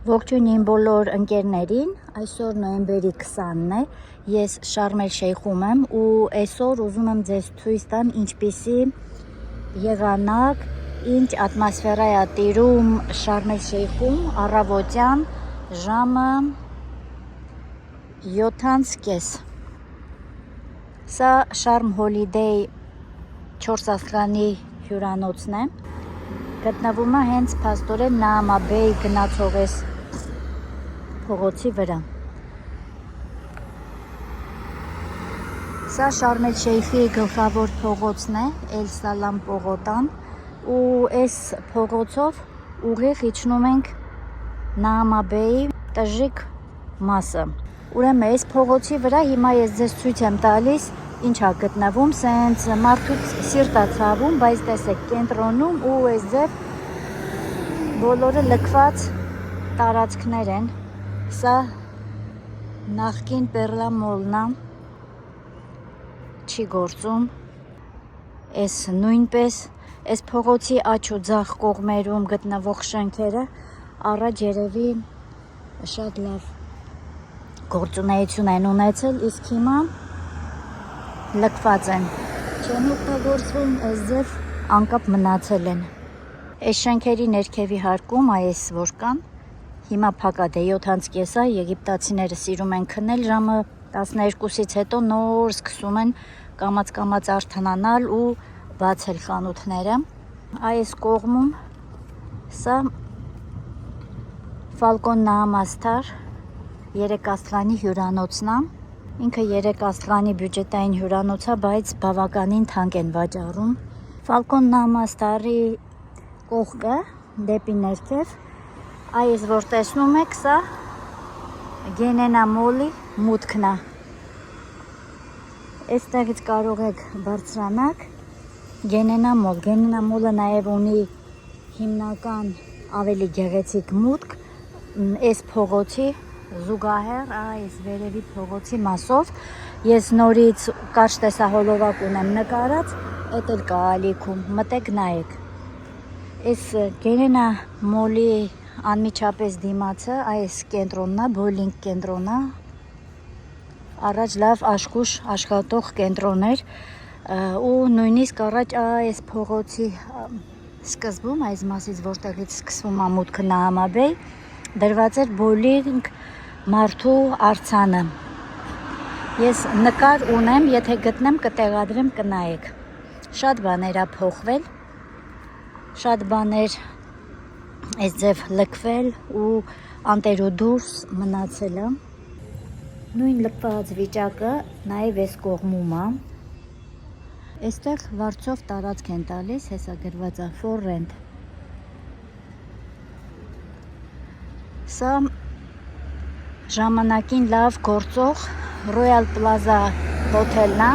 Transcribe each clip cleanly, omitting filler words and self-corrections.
Ողջույն իմ բոլոր ընկերներին, այսօր նոյեմբերի 20-ն է, ես Շարմ էլ Շեյխում եմ ու այսօր ուզում եմ ձեզ ցույց տամ ինչպիսի եղանակ, ինչ ատմոսֆերա է տիրում Շարմ էլ Շեյխում առավոտյան ժամը 7:30։ Սա Շարմ Հոլիդեյ 4 աստղանի հյուրանոցն է, գտնվում է հենց փաստորեն Նաամա Բեյ գնացող էս փողոցի վրա։ Սա Շարմ էլ Շեյխի գլխավոր փողոցն է, Էլ Սալամ պողոտան, ու այս փողոցով ուղիղ իջնում ենք Նաամա Բեյի տժժիկ մասը։ Ուրեմն այս փողոցի վրա հիմա ես ձեզ ցույց եմ տալիս ինչ է գտնվում, սենց մարդուց սիրտ է ցավում, բայց տեսեք կենտրոնում ու այս ձև բոլորը լքված տարածքներ են։ Սա նախկին Պերլա մոլն է, չի գործում, այս նույնպես, այս փողոցի աջ ու ձախ կողմերում գտնվող շենքերը առաջ երևի շատ լավ գործունեություն են ունեցել, իսկ հիմա լքված են, չեն օգտագործվում, այս ձև անկապ մնացել են։ Այս շենքերի ներքևի հարկում այս որ կան, հիմա փակ է, դե 7:30 է, եգիպտացիները սիրում են քնել ժամը 12-ից հետո նոր սկսում են կամաց արթնանալ ու բացել խանութները։ Այս կողմում սա Ֆալկոն Նաամա Սթար 3 աստղանի հյուրանոցն է, ինքը 3 աստղանի բյուջետային հյուրանոց է, բայց բավականին թանկ են վաճառում։ Ֆալկոն Նաամա Սթարի կողքը դեպի ներքև, այս որ տեսնում եք, սա Գենենա մոլի մուտքն է։ Այստեղից կարող եք բարձրանալ Գենենա մոլ։ Գենենա մոլը նաև ունի հիմնական ավելի գեղեցիկ մուտք այս փողոցի զուգահեռ, այս վերևի փողոցի մասով։ Ես նորից կարճ տեսահոլովակ ունեմ նկարած, էդ էլ կա ալիքում, մտեք նայեք։ Այս Գենենա մոլի անմիջապես դիմացը այս կենտրոնն է, բոլինգ կենտրոնն է, առաջ լավ աշխուժ աշխատող կենտրոն էր, ու նույնիսկ առաջ այս փողոցի սկզբում, այս մասից որտեղից սկսվում է մուտքը Նաամա Բեյ, դրված էր բոլինգ մարդու արձանը։ Ես նկար ունեմ, եթե գտնեմ կտեղադրեմ, կնայեք։ Շատ բաներ է փոխվել, շատ բաներ այս ձև լքվել ու անտերու դուրս մնացել է։ Նույն լքված վիճակը նաև այս կողմում է։ Այստեղ վարձով տարածք են տալիս, հեսա գրված է for rent։ Սա ժամանակին լավ գործող Royal Plaza հոթելն է։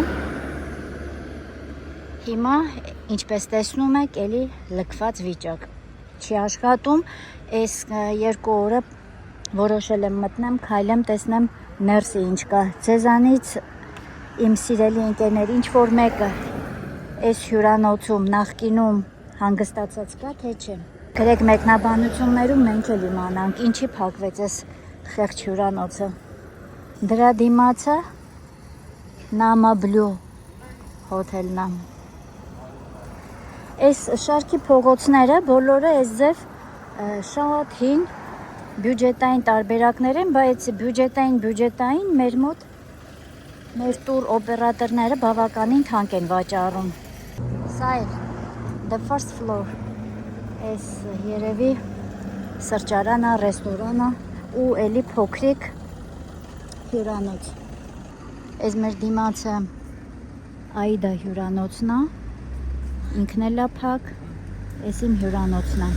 Հիմա, ինչպես տեսնում եք, էլի լքված վիճակ, չի աշխատում։ Այս 2 օրը որոշել եմ մտնեմ, քայլեմ, տեսնեմ ներսը ինչ կա։ Ձեզանից իմ սիրելի ընկերներ, ինչ որ մեկը այս հյուրանոցում նախկինում հանգստացած կա, թե չէ։ Գրեք մեկնաբանություններում, մենք էլ իմանանք, ինչի փակվեց այս խեղճ հյուրանոցը։ Դրա դիմացը Նաամա Բլու հոթելն է։ Այս շարքի փողոցները բոլորը այս ձև շատ հին բյուջետային տարբերակներ են, բայց բյուջետային մեր մոտ մեր տուր օպերատորները բավականին թանկ են վաճառում։ Սա է the first floor, այս երևի սրճարանը, ռեստորանը ու էլի փոքրիկ հյուրանոց։ Այս մեր դիմացը Այդա հյուրանոցն է, ինքն էլ է փակ, այս իմ հյուրանոցն է։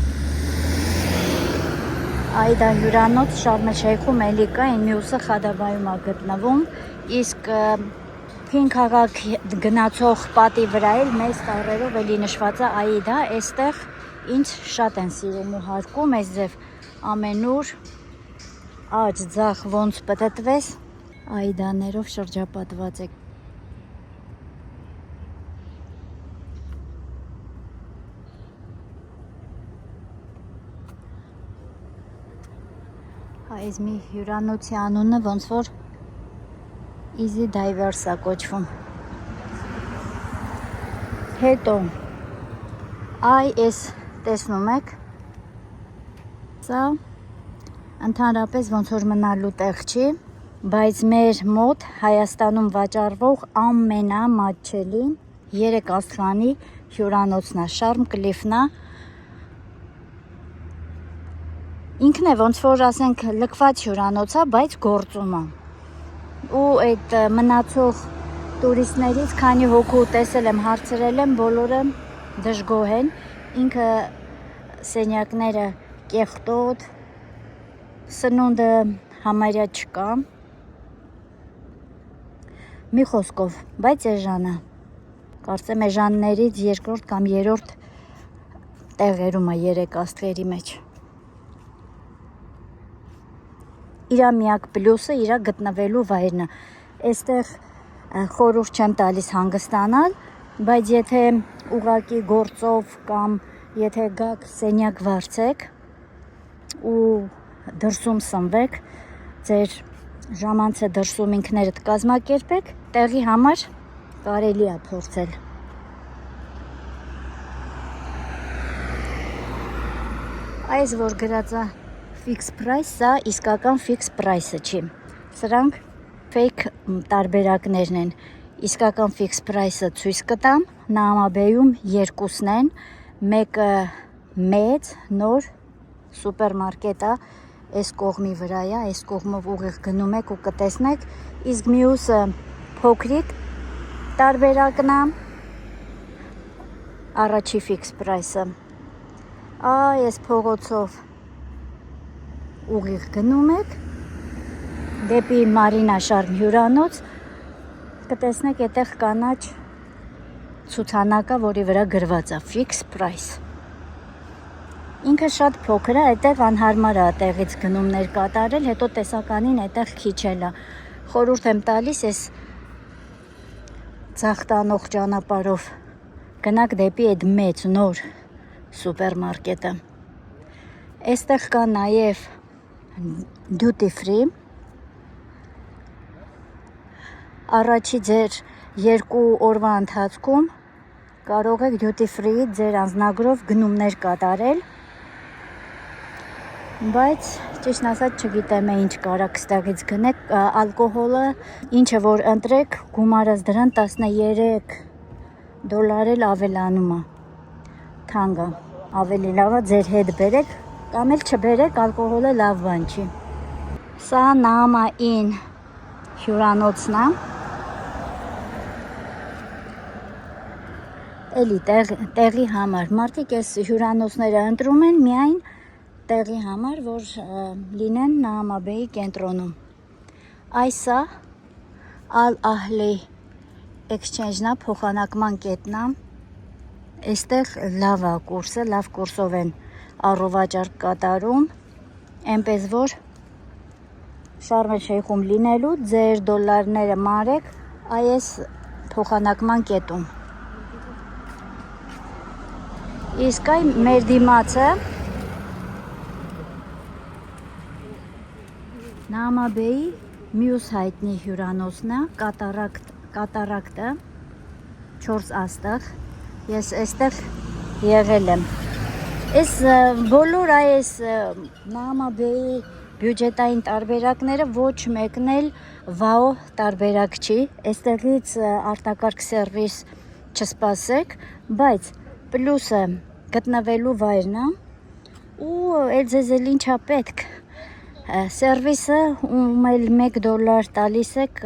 Այդա հյուրանոց Շարմ էլ Շեյխում էլի կա, այն մյուսը Խադավայում է գտնվում, իսկ Փին քաղաք գնացող պատի վրա էլ մեծ տառերով էլի նշված է Այդա, այստեղ ինձ շատ են սիրում ու հարգում, այս ձև ամենուր աջ ձախ ոնց պտտվես Այդաներով շրջապատված է։ Այս մի հյուրանոցի անունը ոնց որ Easy Divers-ա կոչվում։ Հետո այս տեսնում եք, սա ընդհանրապես ոնց որ մնալու տեղ չի, բայց մեր մոտ Հայաստանում վաճառվող ամենամատչելի 3 աստղանի հյուրանոցն է, Charm Cliff-ն է։ Ինքն է ոնց որ ասենք լքված հյուրանոց է, բայց գործում է։ Ու այդ մնացող տուրիստներից քանի հոգու տեսել եմ, հարցրել եմ, բոլորը դժգոհ են։ Ինքը սենյակները կեղտոտ, սնունդը համարյա չկա։ Մի խոսքով, բայց էժանը։ Կարծեմ էժաններից երկրորդ կամ երրորդ տեղերում է 3 աստղերի մեջ։ Իրա միակ պլյուսը իրա գտնվելու վայրն է։ Այստեղ խորհուրդ չեմ տալիս հանգստանալ, բայց եթե ուղակի գործով կամ եթե գաք սենյակ վարձեք ու դրսում սնվեք, ձեր ժամանցը դրսում ինքներդ կազմակերպեք, տեղի համար կարելի է փորձել։ Այս որ գրած է fix price, սա իսկական fix price-ը չի։ Սրանք fake տարբերակներն են։ Իսկական fix price-ը ցույց կտամ, Նամաբեյում 2-ն են, մեկը մեծ, նոր սուպերմարկետ է, այս կողմի վրա է, այս կողմով ուղիղ գնում եք ու կտեսնեք, իսկ մյուսը փոքրիկ տարբերակն է, առաջի fix price-ը։ Այս փողոցով ուղիղ գնում եք դեպի Մարինա Շարմ հյուրանոց, կտեսնեք այդտեղ կանաչ ցուցանակա, որի վրա գրված է fix price։ Ինքը շատ փոքր է, այդտեղ անհարմար է տեղից գնումներ կատարել, հետո տեսականին այդտեղ քիչել է։ Խորհուրդ եմ տալիս այս ձախ տանող ճանապարհով գնաք դեպի այդ մեծ նոր սուպերմարկետը։ Այստեղ կա նաև duty free, առաջի ձեր 2 օրվա ընթացքում կարող եք duty free ձեր անձնագրով գնումներ կատարել, բայց ճիշտն ասած չգիտեմ ինչ կարաք ստեղից գնեք, ալկոհոլը ինչը որ ընտրեք, գումարած դրան $13 էլ ավելանում է, թանկ է, ավելի լավ է ձեր հետ բերեք կամ էլ չբերեք, ալկոհոլը լավ բան չի։ Սա Նամային հյուրանոցն է։ Էլի տեղի համար։ Մարդիկ այս հյուրանոցները ընտրում են միայն տեղի համար, որ լինեն Նամաբեյի կենտրոնում։ Այսա Al-Ahli Exchange-ն է, փոխանակման կետն է։ Այստեղ լավ է կուրսը, լավ կուրսով են առողջարկ կատարում, այնպես որ Շարմ Շեյխում լինելու ձեր դոլարները մարեք այս փոխանակման կետում։ Իսկ այ մեր դիմացը Նամաբեյի մյուս հայտնի հյուրանոցն է, կատարակտը 4 աստղ։ Ես այստեղ եղել եմ։ Այս բոլոր այս Նամաբեյի բյուջետային տարբերակները ոչ մեկն էլ վաո տարբերակ չի, այստեղից արտակարգ սերվիս չսպասեք, բայց պլյուսը գտնվելու վայրն է ու էլ ձեզ էլ ինչա պետք, սերվիսը ում էլ $1 տալիս եք,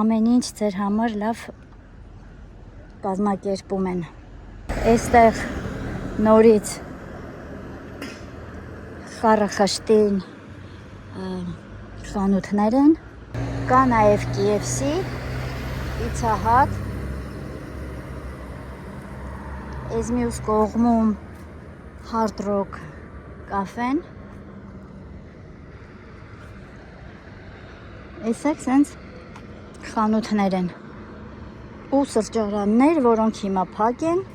ամեն ինչ ձեր համար լավ կազմակերպում են։ Այստեղ նորից խառախշտին խանութներ են, կա նաև KFC, Pizza Hut, այս մյուս կողմում Hard Rock կաֆեն, այսեք սենց խանութներ են ու սրճարաններ, որոնք հիմա փակ են։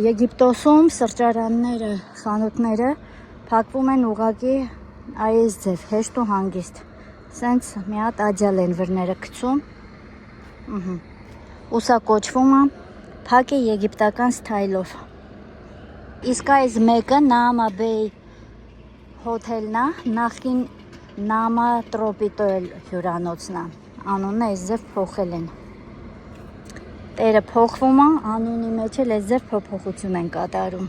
Եգիպտոսում սրճարանները, խանութները փակվում են ուղղակի այս ձև հեշտ ու հանգիստ։ Սենց մի հատ ադյալ են վրները գցում։ Ու սա կոչվում է փակ է եգիպտական սթայլով։ Իսկ այս մեկը Նաամա Բեյ հոթելն է, նախքին Նաամա Տրոպիտոել հյուրանոցն է։ Անունը այս ձև փոխել են։ Տերը փոխվում է, անունի մեջ էլ այս ձև փոփոխություն են կատարում։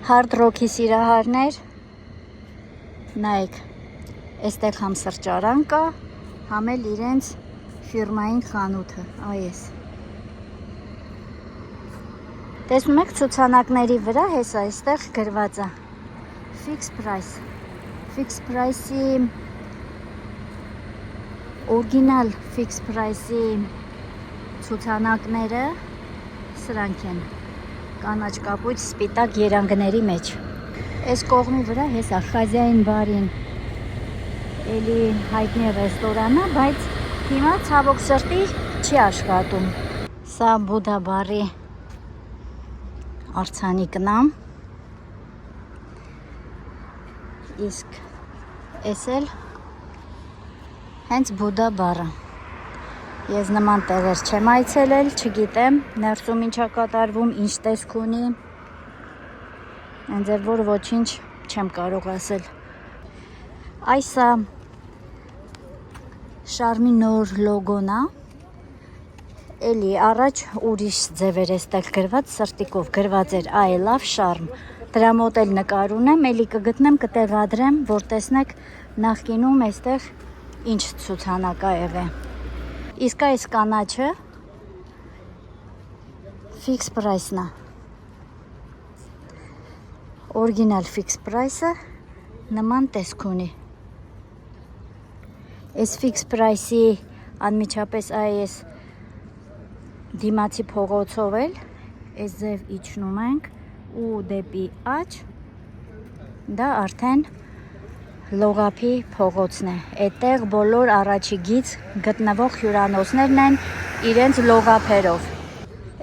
Hard Rock-ի սիրահարներ, նայեք, այստեղ համ սրճարան կա, համ էլ իրենց ֆիրմային խանութը, այս։ Տեսնում եք ցուցանակների վրա, հես այստեղ գրված է Fix Price։ Fix Price-ի օրիգինալ Fix Price-ի ցուցանակները սրանք են։ Կանաչ կապույտ սպիտակ երանգների մեջ։ Այս կողմի վրա հեսա Խազիային բարին էլի հայտնի ռեստորանը, բայց հիմա ցավոք սրտի չի աշխատում։ Սա Բուդա բարի արձանիկն է։ Իսկ էս էլ հենց Բուդա բարը։ Ես նման տեղեր չեմ այցելել, չգիտեմ ներսում ինչա կատարվում, ինչ տեսք ունի, այնձև որ ոչինչ չեմ կարող ասել։ Այսա շարմի նոր լոգոն է, էլի առաջ ուրիշ ձևեր էստեղ գրված, սրտիկով գրված էր I love Charm, դրա մոտ էլ նկար ունեմ, էլի կգտնեմ, կտեղադրեմ, որ տեսնեք նախկինում էստեղ ինչ ցուցանակ ա եղել։ Իսկ այս կանաչը Fix Price-ն է։ Օրիգինալ Fix Price-ը նման տեսք ունի։ Այս Fix Price-ի անմիջապես այս դիմացի փողոցով էլ այս ձև իջնում ենք ու դեպի աջ դա արդեն Լողափի փողոցն է։ Այդտեղ բոլոր առաջիգից գտնվող հյուրանոցներն են իրենց լողափերով։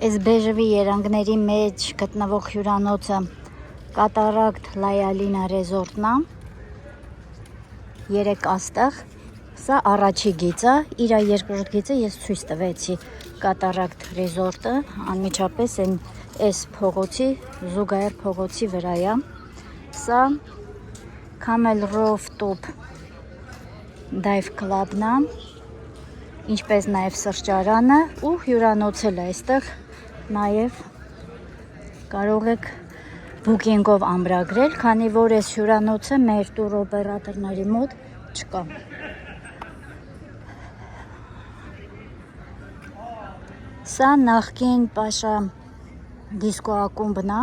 Այս բեժևի երանգների մեջ գտնվող հյուրանոցը Կատարակտ Լայալինա ռեզորտն է։ 3 աստղ։ Սա առաջի գիծը, իր երկրորդ գիծը ես ցույց տվեցի։ Կատարակտ ռեզորտը անմիջապես այս փողոցի, Զուգայր փողոցի վրա է։ Սա Camel Roof Top Dive Club-ն է, ինչպես նաև սրճարանը ու հյուրանոցել է այստեղ, նաև կարող եք բուկինգով ամրագրել, քանի որ այս հյուրանոցը մեր տուր օպերատորների մոտ չկա։ Սա նախկին Պաշա դիսկո ակումբն է,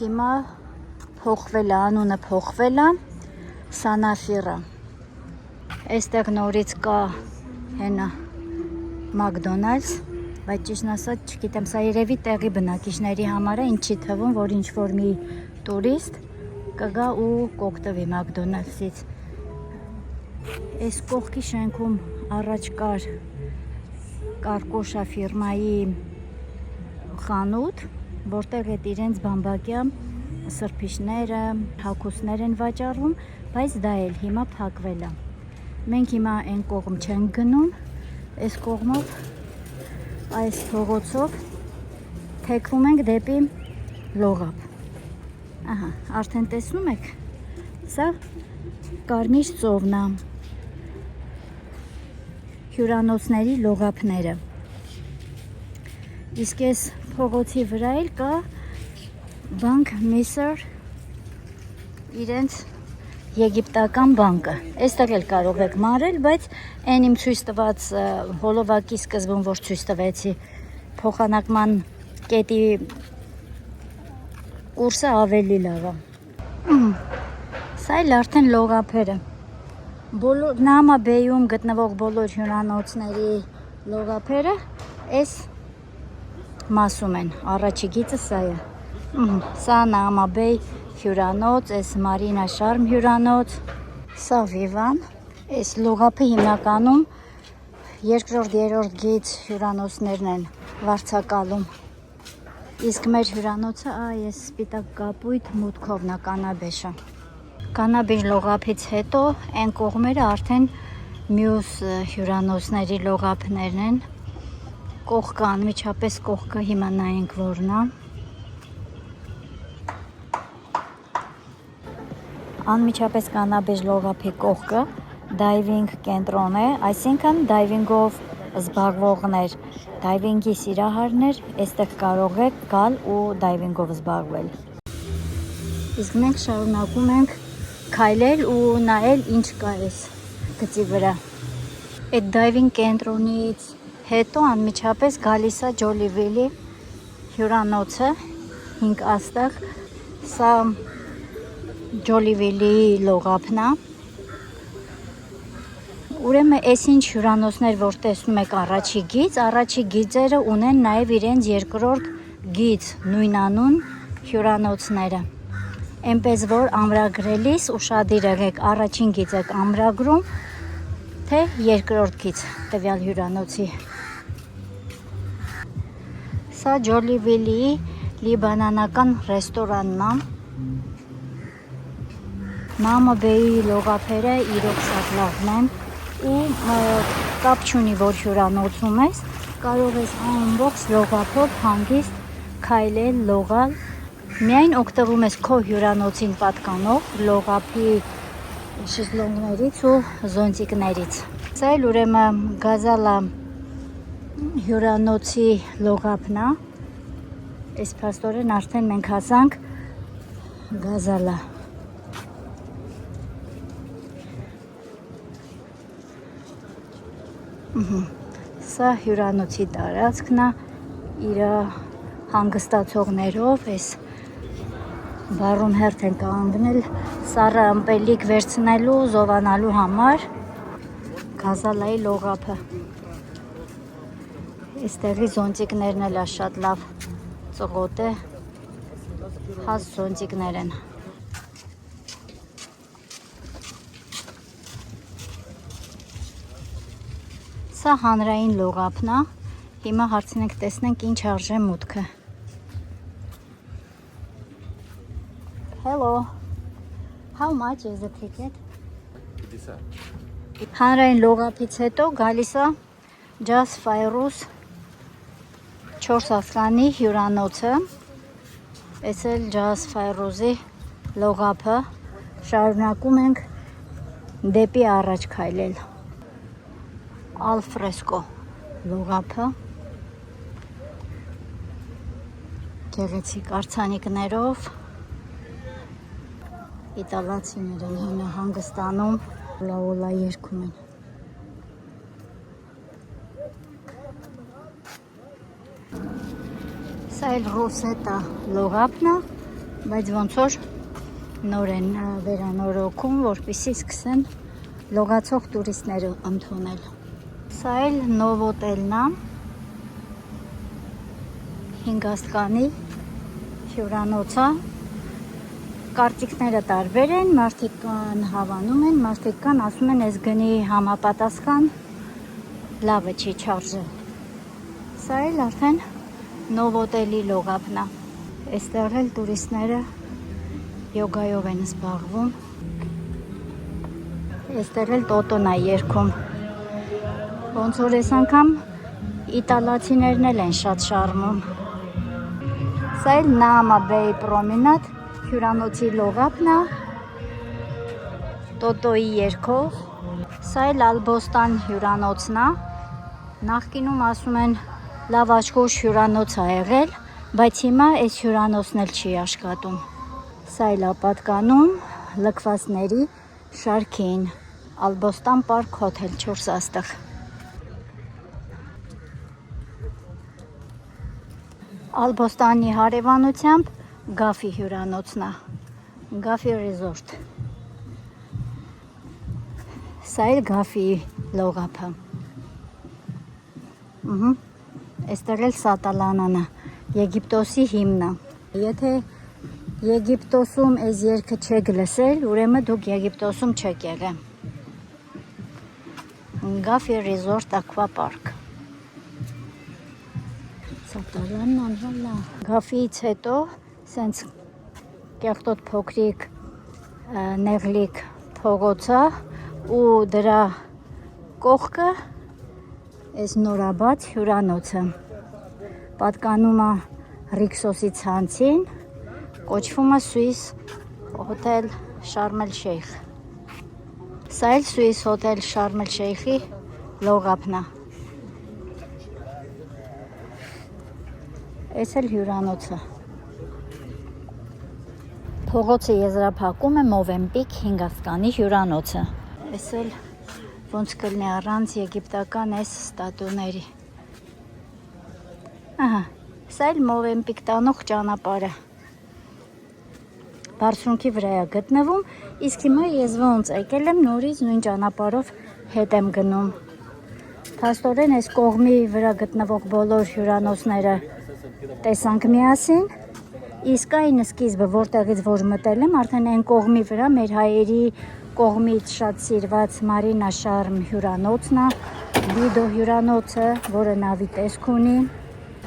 հիմա փոխվել է, անունը փոխվել է, Սանաֆիրը։ Այստեղ նորից կա հենա Մակդոնալդս, բայց ճիշտն ասած չգիտեմ, սա երևի տեղի բնակիչների համար է, ինչի թվում, որ ինչ-որ մի տուրիստ կգա ու կօգտվի Մակդոնալդսից։ Այս կողքի շենքում առաջ կար Կարկոշա ֆիրմայի խանութ, որտեղ այդ իրենց բամբակյա սրբիչները, հագուստներ են վաճառում, բայց դա էլ հիմա փակվել է։ Մենք հիմա այն կողմ չենք գնում, այս կողմով, այս փողոցով թեքվում ենք դեպի Լողափ։ Ահա, արդեն տեսնում եք, սա Կարմիր ծովն է, հյուրանոցների լողափները։ Իսկ այս փողոցի վրա էլ կա Bank Misr իրենց եգիպտական բանկը։ Այստեղ էլ կարող եք մարել, բայց այն իմ ցույց տված հոլովակի սկզբում, որ ցույց տվեցի, փոխանակման կետի կուրսը ավելի լավ է։ Սա էլ արդեն լողափերը։ Նաամա Բեյում գտնվող բոլոր հյուրանոցների լողափերը այս մասում են։ Առաջի գիծը սա է։ Սա Նաամա Բեյ հյուրանոց, այս Մարինա Շարմ հյուրանոց, սա Վիվան, այս լողափը հիմնականում երկրորդ, երրորդ գիծ հյուրանոցներն են վարձակալում։ Իսկ մեր հյուրանոցը այս սպիտակ կապույտ մուտքովն է, կանաբեշը։ Կանաբիջ լողափից հետո այն կողմերը արդեն մյուս հյուրանոցների լողափներն են։ Կողքը, անմիջապես կողքը հիմա նայենք որն է։ Անմիջապես կանաբիջ լողափի կողքը դայվինգ կենտրոն է, այսինքն դայվինգով զբաղվողներ, դայվինգի սիրահարներ այստեղ կարող եք գալ ու դայվինգով զբաղվել։ Իսկ մենք շարունակում ենք քայլել ու նայել ինչ կա այս գծի վրա։ Այդ դայվինգ կենտրոնից հետո անմիջապես գալիս է Ջոլիվիլի հյուրանոցը 5 աստղ։ Սա Ջոլիվիլի լողափն է։ Ուրեմն այսինչ հյուրանոցներ, որ տեսնում եք առաջի գիծերը ունեն նաև իրենց երկրորդ գիծ, նույնանուն հյուրանոցները։ Այնպես որ ամրագրելիս ուշադիր եղեք, առաջին գիծ եք ամրագրում, թե երկրորդ գիծ տվյալ հյուրանոցի։ Սա Ջոլիվիլի լիբանանական ռեստորանն է։ Մամա Բեյի լողափերը իրոք շատ լավն են ու կապ չունի, որ հյուրանոցում ես, կարող ես ամբողջ լողափով հանգիստ քայլել, լողալ։ Միայն օգտվում ես քո հյուրանոցին պատկանող լողափի շեզլոնգներից ու զոնտիկներից։ Սա էլ ուրեմն Գազալա հյուրանոցի լողափն է։ Այս փաստորեն արդեն մենք հասանք Գազալա։ Սա հյուրանոցի տարածքն է, իր հանգստացողներով, այս բարում հերթ են կանգնել սառը ըմպելիք վերցնելու, զովանալու համար Գազալայի լողափը։ Այստեղի զոնտիկներն էլ շատ լավ ծղոտ է, հաստ զոնտիկներ են։ Սա հանրային լողափն է, հիմա հարցնենք տեսնենք ինչ արժե մուտքը։ Hello, how much is the ticket? Հանրային լողափից հետո գալիս է Ջազ Ֆայրուզ 4 աստղանի հյուրանոցը։ Այս էլ Ջազ Ֆայրուզի լողափը։ Շարունակում ենք դեպի առաջ քայլել։ Ալֆրեսկո լողափը գեղեցիկ արձանիկներով իտալացիներ են հինը հանգստանում, լաոլա երգում են։ Սա էլ Ռոսետա լողափն է, բայց ոնց որ նոր են վերանորոգում, որպեսզի սկսեն լողացող տուրիստները ընդունել։ Սա էլ Նովոտելն է, 5 աստղանի հյուրանոցը։ Կարծիքները տարբեր են, մարդիկ կան հավանում են, մարդիկ կան ասում են այս գնի համապատասխան լավը չի չարժե։ Սա էլ արդեն Նովոտելի լողափն է։ Այստեղ էլ տուրիստները յոգայով են զբաղվում։ Այստեղ էլ տոտոն է երգում։ Ոնց որ այս անգամ իտալացիներն էլ են շատ շարմում։ Սա էլ Նամա Բեյ պրոմենադ հյուրանոցի լողափն է, Տոտոյի երգով։ Սա էլ Ալբոստան հյուրանոցն է։ Նախկինում ասում են լավ աչքուշ հյուրանոց է եղել, բայց հիմա այս հյուրանոցն էլ չի աշխատում։ Սա էլ պատկանում լքվածների շարքին։ Ալբոստան Պարկ հոթել 4 աստղ։ Ալբոստանի հարևանությամբ Գաֆի հյուրանոցն է, Գաֆի Ռեզորտ։ Սա էլ Գաֆի լողափը։ Այստեղ էլ Սատալանան է, Եգիպտոսի հիմնը։ Եթե Եգիպտոսում այս երգը չեք լսել, ուրեմն դուք Եգիպտոսում չեք եղել։ Գաֆի Ռեզորտ Ակվապարկ։ Սատալանն անհալա։ Գաֆիից հետո սենց կեղտոտ փոքրիկ նեղլիկ փողոցը ու դրա կողքը այս նորաբաց հյուրանոցը պատկանում է Ռիքսոսի ցանցին, կոչվում է Swiss Hotel Sharm El Sheikh։ Սա էլ Swiss Hotel Sharm El Sheikh-ի լողափն է։ Այս էլ հյուրանոցը։ Փողոցը եզրափակում է Մովենպիկ հինգաստանի հյուրանոցը։ Այս էլ ոնց կլինի առանց եգիպտական այս ստատուների։ Ահա, սա էլ Մովենպիկ տանող ճանապարհը։ Բարձունքի վրա է գտնվում, իսկ հիմա ես ոնց եկել եմ նորից նույն ճանապարհով հետ եմ գնում։ Փաստորեն այս կողմի վրա գտնվող բոլոր հյուրանոցները տեսանք միասին, իսկ այն սկիզբը որտեղից որ մտել եմ, արդեն այն կողմի վրա մեր հայերի կողմից շատ սիրված Մարինա Շարմ հյուրանոցն է, Լիդո հյուրանոցը, որը նավի տեսք ունի։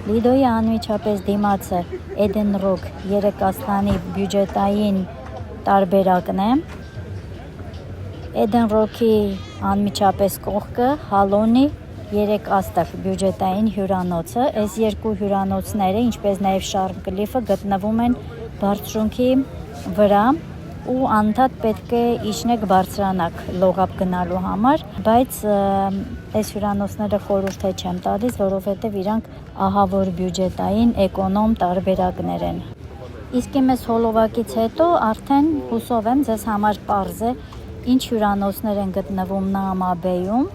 Լիդոյի անմիջապես դիմացը Էդեն Ռոք երեկաստանի բյուջետային տարբերակն է։ Էդեն Ռոքի անմիջապես կողքը Հալոնի երեկաստղ բյուջետային հյուրանոցը։ Այս երկու հյուրանոցները, ինչպես նաև Շարմ Կլիֆը գտնվում են բարձունքի վրա ու անդադ պետք է իջնեք բարձրանաք լողափ գնալու համար, բայց այս հյուրանոցները խորհուրդ չեմ տալիս, որովհետև իրանք ահավոր բյուջետային էկոնոմ տարբերակներ են։ Իսկ իմ այս հոլովակից հետո արդեն հուսով եմ ձեզ համար պարզ է ինչ հյուրանոցներ են գտնվում Նաամաբեյում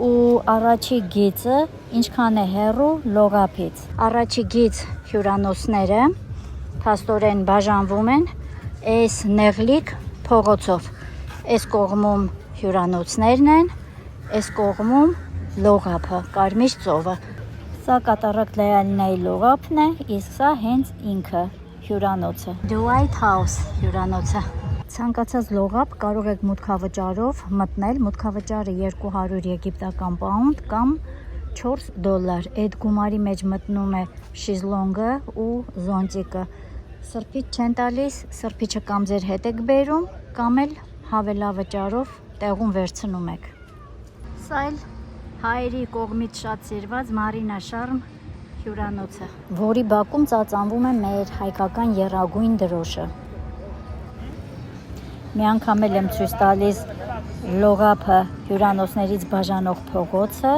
ու առաջի գիծը ինչքան է հեռու լողափից։ Առաջի գիծ հյուրանոցները փաստորեն բաժանվում են այս նեղլիկ փողոցով։ Այս կողմում հյուրանոցներն են, այս կողմում լողափը, Կարմիր ծովը։ Սա կատարակ Լեալինայի լողափն է, իսկ սա հենց ինքը հյուրանոցը։ Dwight House հյուրանոցը։ Ցանկացած լողափ կարող եք մուտքավճարով մտնել, մուտքավճարը 200 եգիպտական պաունդ կամ $4։ Այդ գումարի մեջ մտնում է շիզլոնգը ու զոնտիկը։ Սրբիչ չեն տալիս, սրբիչը կամ ձեր հետ եք բերում, կամ էլ հավելավճարով տեղում վերցնում եք։ Սա էլ հայերի կողմից շատ սիրված Մարինա Շարմ հյուրանոցը, որի բակում ծածանվում է մեր հայկական եռագույն դրոշը։ Մի անգամ էլ եմ ցույց տալիս լողափը հյուրանոցներից բաժանող փողոցը,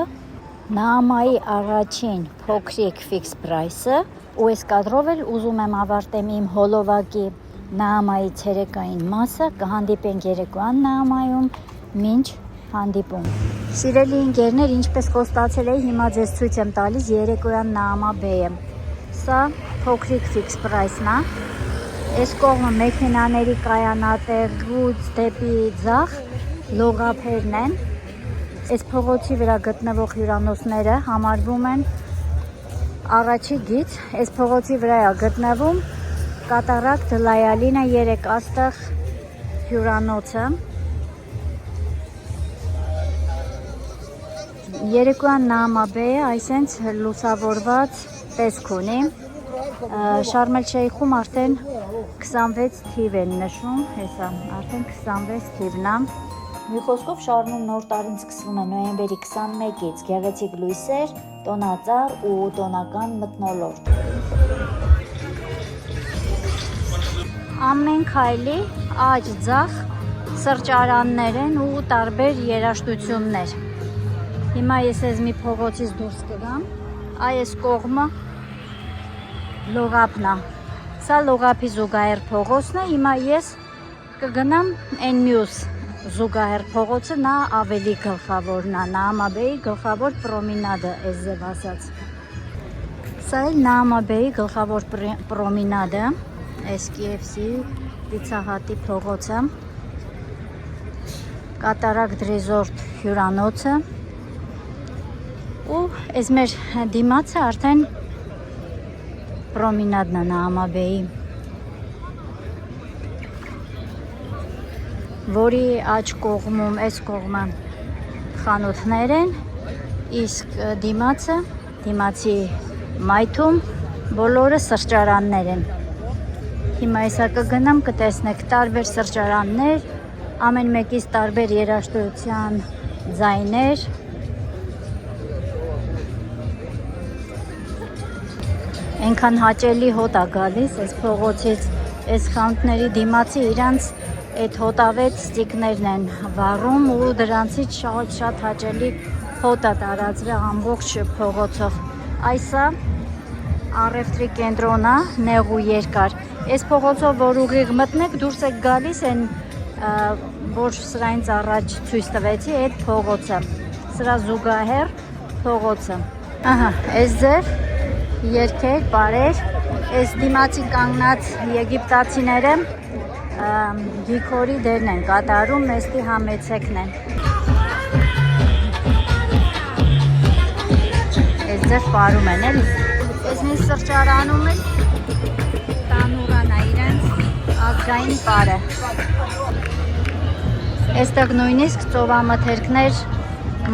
Նաամայի առաջին փոքրիկ ֆիքս պրայսը, ու այս կադրով էլ ուզում եմ ավարտեմ իմ հոլովակի Նաամայի ցերեկային մասը, կհանդիպենք երեկոյան Նաամայում, մինչ հանդիպում։ Սիրելի ընկերներ, ինչպես խոստացել էի, հիմա ձեզ ցույց եմ տալիս երեկոյան Նաամաբեյը։ Սա փոքրիկ ֆիքս պրայսն է։ Այս կողմը մեքենաների կայանատեղուց դեպի ձախ լողափերն են։ Այս փողոցի վրա գտնվող հյուրանոցները համարվում են առաջի գիծ, այս փողոցի վրա է գտնվում կատարակտ Լայալինա երեկաստղ հյուրանոցը։ Երեկոյան Նաամաբեյը այսենց լուսավորված տեսք ունի։ Շարմ El Sheikh-ում արդեն 26 թիվ են նշում, հեսա, արդեն 26 թիվն է։ Մի խոսքով Շարմում նոր տարին սկսվում է նոյեմբերի 21-ից, գեղեցիկ լույսեր, տոնածառ ու տոնական մթնոլորտ։ Ամեն քայլի աջ ձախ սրճարաններ են ու տարբեր երաժշտություններ։ Հիմա ես ես մի փողոցից դուրս կգամ, այս կողմը լողափն է։ Սա լողափի զուգահեռ փողոցն է, հիմա ես կգնամ այն մյուս զուգահեռ փողոցը, նա ավելի գլխավորն է, Նաամաբեյի գլխավոր պրոմենադը, այս ձև ասած։ Սա էլ Նաամաբեյի գլխավոր պրոմենադը, այս KFC պիցահատի փողոցը, կատարակտ Resort հյուրանոցը ու այս մեր դիմացը արդեն պրոմենադն է Նաամաբեյի, որի աջ կողմում, այս կողմը խանութներ են, իսկ դիմացի մայթում բոլորը սրճարաններ են։ Հիմա եսա կգնամ, կտեսնեք տարբեր սրճարաններ, ամեն մեկից տարբեր երաժշտության ձայներ։ Այնքան հաճելի հոտ է գալիս այս փողոցից, այս խանութների դիմացի իրանց այդ հոտավետ ստիկներն են վառում ու դրանցից շատ հաճելի հոտ է տարածվել ամբողջ փողոցով։ Այսա առևտրի կենտրոնը նեղ ու երկար։ Այս փողոցով որ ուղիղ մտնեք դուրս եք գալիս են որ սրանից առաջ ցույց տվեցի այդ փողոցը։ Սրա զուգահեռ փողոցը։ Ահա, այս ձև երկեր, բարեր, այս դիմացի կանգնած եգիպտացիները գիքորի դերն են կատարում, մեստի համեցեքն են։ Այս ձև պարում են էլի։ Այս նույն սրճարանում էլ տանուղան է իրենց ազգային պարը։ Այստեղ նույնիսկ ծովամթերքներ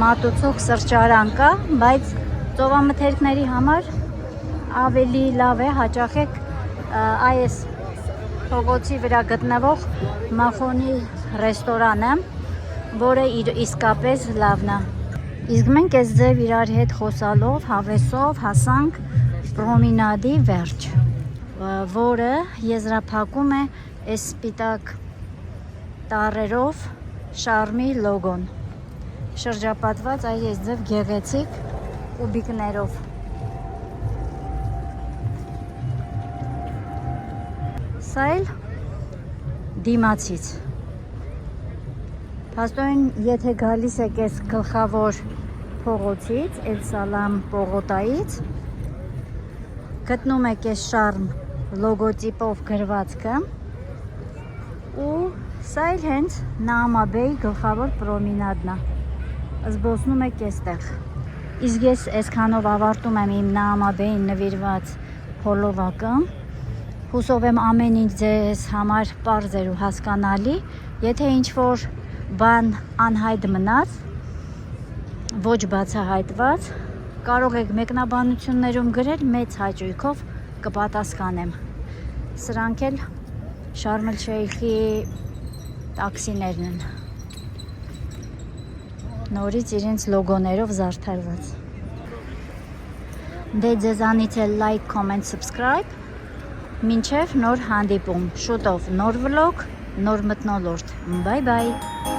մատուցող սրճարան կա, բայց ծովամթերքների համար ավելի լավ է հաճախեք այս փողոցի վրա գտնվող Մախոնի ռեստորանը, որը իսկապես լավն է։ Իսկ մենք այս ձև իրար հետ խոսալով, հավեսով հասանք պրոմենադի վերջ, որը եզրափակում է այս սպիտակ տառերով շարմի լոգոն, շրջապատված այս ձև գեղեցիկ կուբիկներով։ Սա էլ դիմացից։ Փաստորեն, եթե գալիս եք այս գլխավոր փողոցից, Էլ Սալամ պողոտայից, գտնում եք այս շարմ լոգոտիպով գրվածքը ու սա էլ հենց Նաամաբեի գլխավոր պրոմենադն է։ Զբոսնում եք այստեղ։ Իսկ ես այսքանով ավարտում եմ իմ Նաամաբեին նվիրված հոլովակը։ Հուսով եմ ամեն ինչ ձեզ համար պարզ էր ու հասկանալի։ Եթե ինչ-որ բան անհայտ մնաց, ոչ բացահայտված, կարող եք մեկնաբանություններում գրել, մեծ հաճույքով կպատասխանեմ։ Սրանք էլ Շարմ էլ Շեյխի տաքսիներն են, նորից իրենց լոգոներով զարդարված։ Դե ձեզանից էլ լայք, կոմենտ, սաբսկրայբ, մինչև նոր հանդիպում, շուտով նոր վլոգ, նոր մթնոլորտ, բայ բայ։